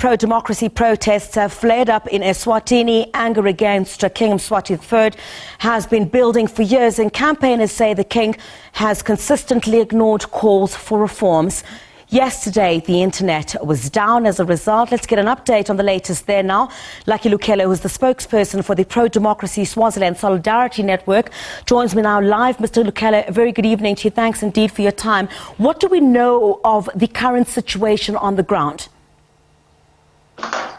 pro-democracy protests have flared up in Eswatini. Anger against King Mswati III has been building for years, and campaigners say the king has consistently ignored calls for reforms. Yesterday, the internet was down as a result. Let's get an update on the latest there now. Lucky Lukhele, who is the spokesperson for the pro-democracy Swaziland Solidarity Network, joins me now live. Mr. Lukhele, a very good evening to you. Thanks indeed for your time. What do we know of the current situation on the ground?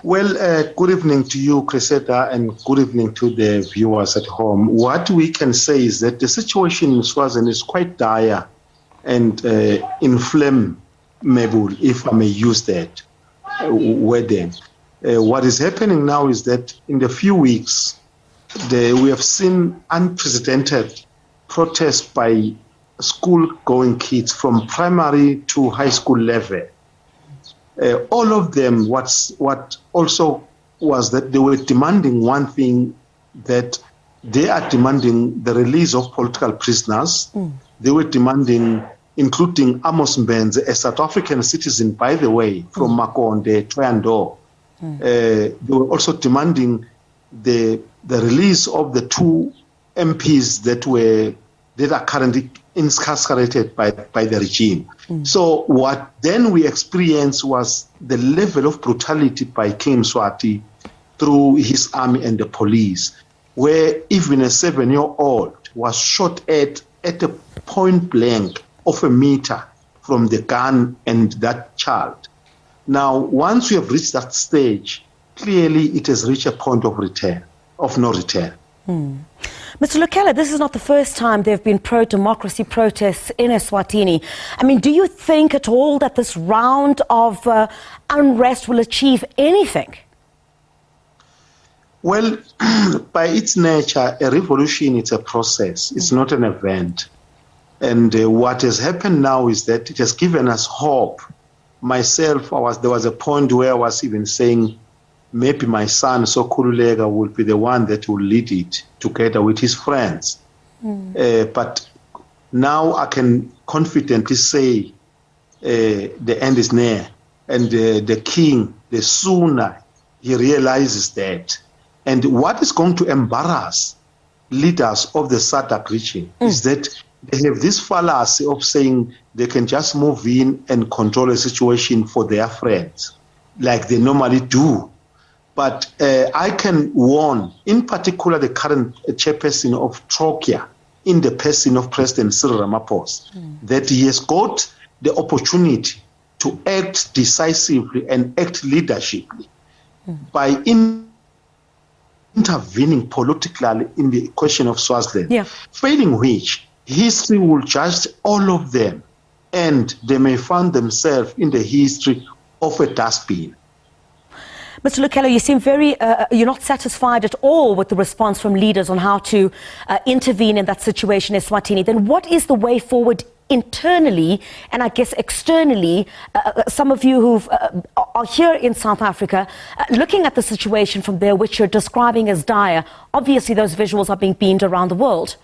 Well, good evening to you, Cressida, and good evening to the viewers at home. What we can say is that the situation in Swaziland is quite dire and inflammable, if I may use that wording. What is happening now is that in the few weeks, we have seen unprecedented protests by school-going kids from primary to high school level. All of them, what also was that they were demanding one thing, that they are demanding the release of political prisoners. They were demanding, including Amos Mbenze, a South African citizen, by the way, from Makonde, Toyando. They were also demanding the release of the two MPs that are currently incarcerated by the regime. So what then we experienced was the level of brutality by King Mswati through his army and the police, where even a 7-year-old was shot at a point blank of a meter from the gun and that child. Now, once we have reached that stage, clearly it has reached a point of no return. Mr. Lukhele, this is not the first time there have been pro-democracy protests in Eswatini. I mean, do you think at all that this round of unrest will achieve anything? Well, by its nature, a revolution is a process. It's not an event. And what has happened now is that it has given us hope. Myself, there was a point where I was even saying, maybe my son, Sokululega, will be the one that will lead it together with his friends. But now I can confidently say the end is near. And the king, the sooner he realizes that. And what is going to embarrass leaders of the SADC region is that they have this fallacy of saying they can just move in and control a situation for their friends, like they normally do. But I can warn, in particular, the current chairperson of Trokia, in the person of President Cyril Ramaphosa, that he has got the opportunity to act decisively and act leadershiply by intervening politically in the question of Swaziland, failing which history will judge all of them, and they may find themselves in the history of a dustbin. Mr. Lukhele, you seem you're not satisfied at all with the response from leaders on how to intervene in that situation in Eswatini. Then what is the way forward internally and I guess externally? Some of you who are here in South Africa, looking at the situation from there, which you're describing as dire, obviously those visuals are being beamed around the world.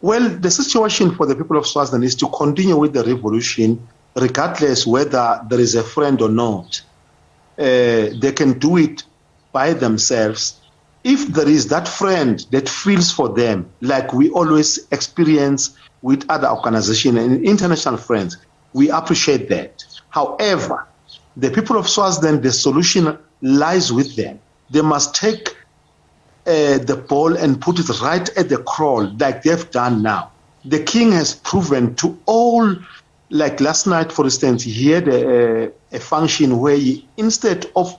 Well, the situation for the people of Swaziland is to continue with the revolution, regardless whether there is a friend or not. They can do it by themselves. If there is that friend that feels for them, like we always experience with other organizations and international friends, we appreciate that. However, the people of Swaziland, the solution lies with them. They must take the ball and put it right at the crawl, like they've done now. The king has proven to all, like last night, for instance, he had a function where he, instead of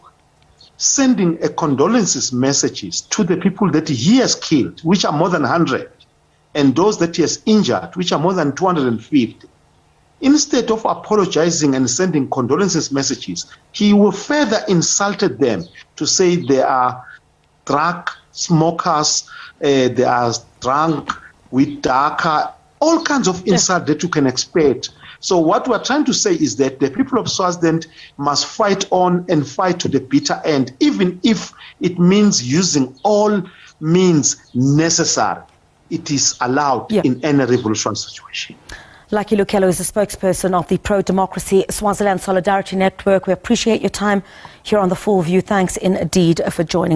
sending a condolences messages to the people that he has killed, which are more than 100, and those that he has injured, which are more than 250, instead of apologizing and sending condolences messages, he will further insulted them to say they are drug smokers, they are drunk with DACA, all kinds of insult that you can expect. So what we're trying to say is that the people of Swaziland must fight on and fight to the bitter end, even if it means using all means necessary. It is allowed in any revolution situation. Lucky Lukhele is the spokesperson of the pro-democracy Swaziland Solidarity Network. We appreciate your time here on The Full View. Thanks indeed for joining us.